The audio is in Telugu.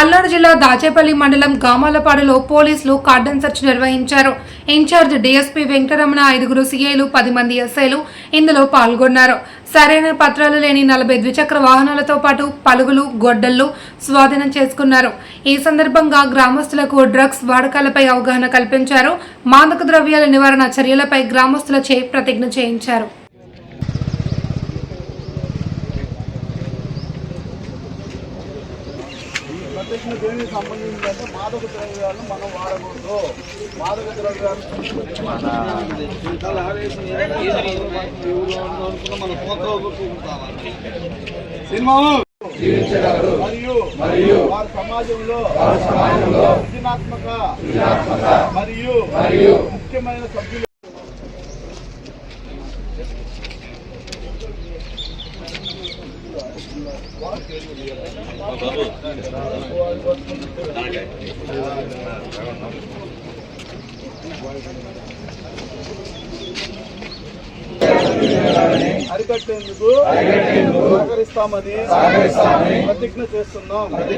పల్నాడు జిల్లా దాచేపల్లి మండలం గామాలపాడులో పోలీసులు కార్డన్ సెర్చ్ నిర్వహించారు. ఇన్ఛార్జ్ డీఎస్పీ వెంకటరమణ, 5 సీఐలు, 10 మంది ఎస్ఐలు ఇందులో పాల్గొన్నారు. సరైన పత్రాలు లేని 40 ద్విచక్ర వాహనాలతో పాటు పలుగులు, గొడ్డళ్లు స్వాధీనం చేసుకున్నారు. ఈ సందర్భంగా గ్రామస్తులకు డ్రగ్స్ వాడకాలపై అవగాహన కల్పించారు. మాదక ద్రవ్యాల నివారణ చర్యలపై గ్రామస్తులచే ప్రతిజ్ఞ చేయించారు. ప్రతిజ్ఞ దేనికి సంబంధించిందంటే మాదక ద్రవ్యాలను మనం వాడకూడదు. మాదక ద్రవ్యాలు మన సినిమా మరియు వారి సమాజంలో సృజనాత్మక మరియు ముఖ్యమైన సభ్యులు అరికట్టేందుకు సహకరిస్తామని ప్రతిజ్ఞ చేస్తున్నాం.